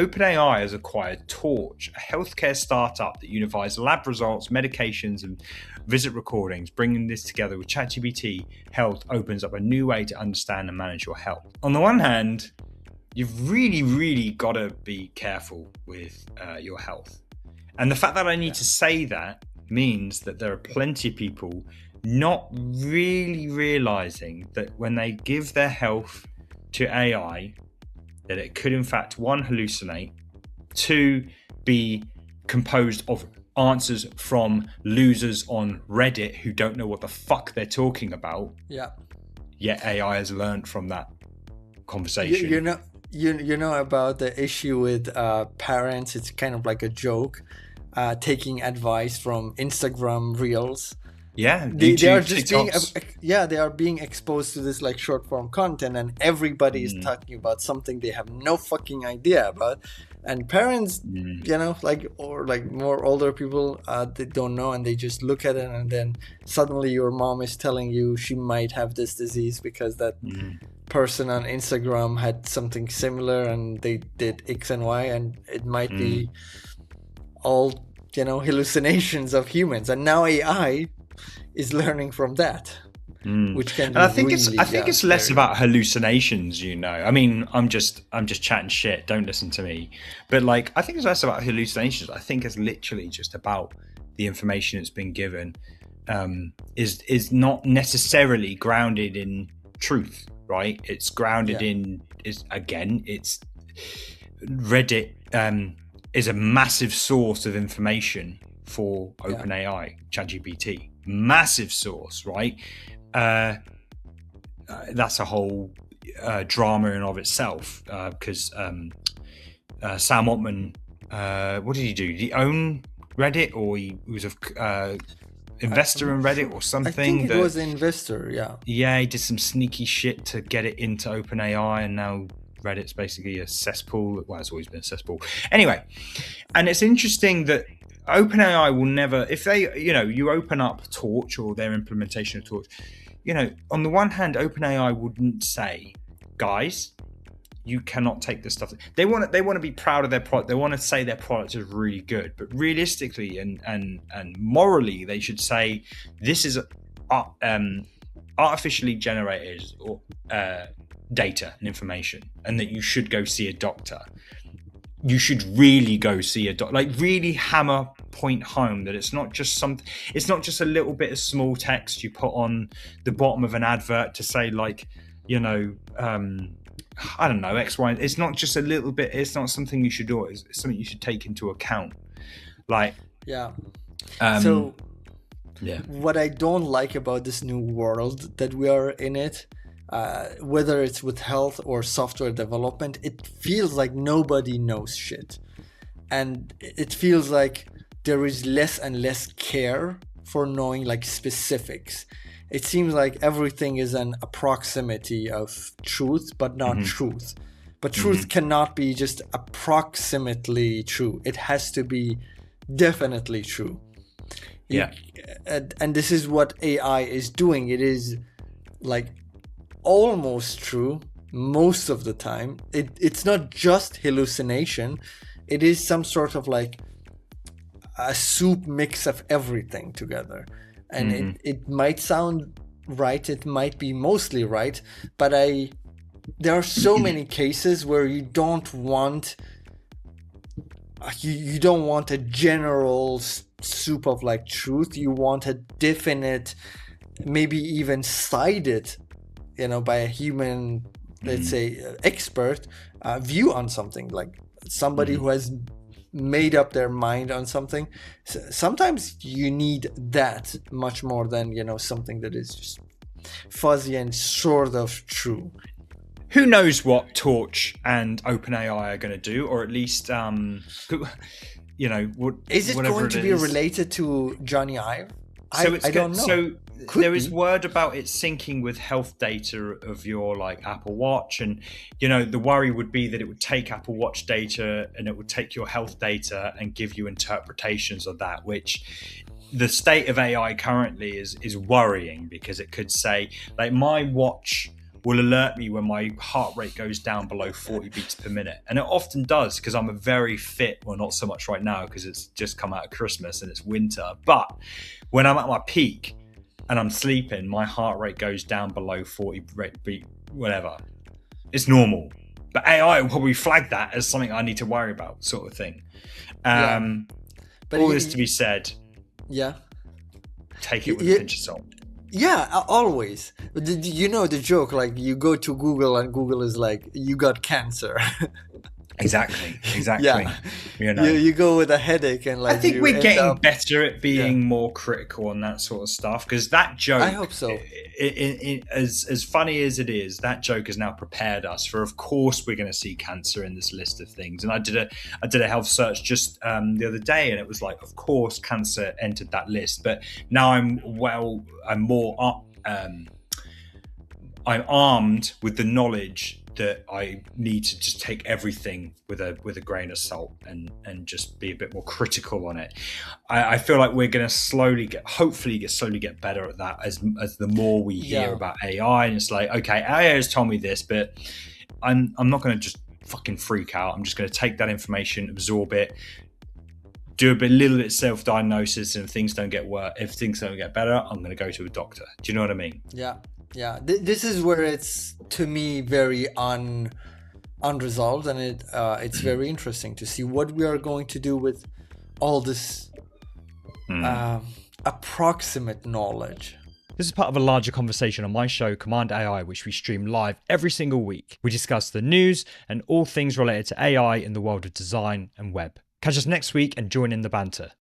OpenAI has acquired Torch, a healthcare startup that unifies lab results, medications, and visit recordings. Bringing this together with ChatGPT Health opens up a new way to understand and manage your health. On the one hand, you've really got to be careful with your health. And the fact that I need to say that means that there are plenty of people not really realizing that when they give their health to AI, that it could in fact, one, hallucinate, two, be composed of answers from losers on Reddit who don't know what the fuck they're talking about. Yeah. Yet AI has learned from that conversation. You know about the issue with parents. It's kind of like a joke, taking advice from Instagram Reels. Yeah, they are just they are being exposed to this like short form content, and everybody is talking about something they have no fucking idea about. And parents, you know, or more older people, they don't know, and they just look at it, and then suddenly your mom is telling you she might have this disease because that person on Instagram had something similar, and they did X and Y, and it might be all, you know, hallucinations of humans. And now AI is learning from that, which can be I think it's less about hallucinations, you know. I mean, I'm just chatting shit, don't listen to me. But like, I think it's less about hallucinations. I think it's literally just about the information that's been given is not necessarily grounded in truth, right? It's grounded in it's Reddit is a massive source of information for OpenAI, ChatGPT. Massive source, right? That's a whole drama in of itself, because Sam Altman, what did he do? Did he own Reddit, or he was a investor in Reddit or something? I think it was an investor, yeah, he did some sneaky shit to get it into OpenAI, and now Reddit's basically a cesspool. Well, it's always been a cesspool anyway. And it's interesting that OpenAI will never, if they, you know, you open up Torch or their implementation of Torch, you know, on the one hand, OpenAI wouldn't say, guys, you cannot take this stuff. They want to be proud of their product. They want to say their product is really good, but realistically and morally, they should say this is artificially generated or data and information, and that you should go see a doctor. You should really go see a doctor, like really hammer point home that it's not just a little bit of small text you put on the bottom of an advert to say, like, you know, I don't know, X, Y. It's not just a little bit. It's not something you should do. It's something you should take into account. Like, what I don't like about this new world that we are in it, whether it's with health or software development, it feels like nobody knows shit. And it feels like there is less and less care for knowing like specifics. It seems like everything is an approximity of truth, but not truth. But truth cannot be just approximately true. It has to be definitely true. Yeah. And this is what AI is doing. It is like almost true most of the time. It's not just hallucination. It is some sort of like a soup mix of everything together. And it might sound right, it might be mostly right, but there are so many cases where you don't want a general soup of like truth. You want a definite, maybe even cited, you know, by a human, let's say, expert view on something, like somebody who has made up their mind on something. Sometimes you need that much more than, you know, something that is just fuzzy and sort of true. Who knows what Torch and OpenAI are going to do, or at least, you know, is it going to be related to Johnny Ive? I don't know. So there is word about it syncing with health data of your like Apple Watch, and you know the worry would be that it would take Apple Watch data and it would take your health data and give you interpretations of that, which the state of AI currently is worrying, because it could say, like, my watch will alert me when my heart rate goes down below 40 beats per minute. And it often does, because I'm a very fit, well, not so much right now because it's just come out of Christmas and it's winter. But when I'm at my peak and I'm sleeping, my heart rate goes down below 40 beat, whatever. It's normal. But AI will probably flag that as something I need to worry about, sort of thing. But all this to be said, take it with a pinch of salt. Yeah, always. You know the joke, like you go to Google and Google is like, you got cancer. Exactly. Yeah. You go with a headache and like. I think we're getting better at being more critical on that sort of stuff, because that joke, I hope so. As funny as it is, that joke has now prepared us for, of course, we're going to see cancer in this list of things. And I did a health search just the other day, and it was like, of course, cancer entered that list. But now I'm armed with the knowledge that I need to just take everything with a grain of salt and just be a bit more critical on it. I feel like we're going to hopefully get better at that as the more we hear about AI. And it's like, okay, AI has told me this, but I'm not going to just fucking freak out. I'm just going to take that information, absorb it, do a little bit self-diagnosis, and if things don't get better, I'm going to go to a doctor. Do you know what I mean? Yeah, this is where it's, to me, very unresolved, and it's very interesting to see what we are going to do with all this approximate knowledge. This is part of a larger conversation on my show, Cmd+AI, which we stream live every single week. We discuss the news and all things related to AI in the world of design and web. Catch us next week and join in the banter.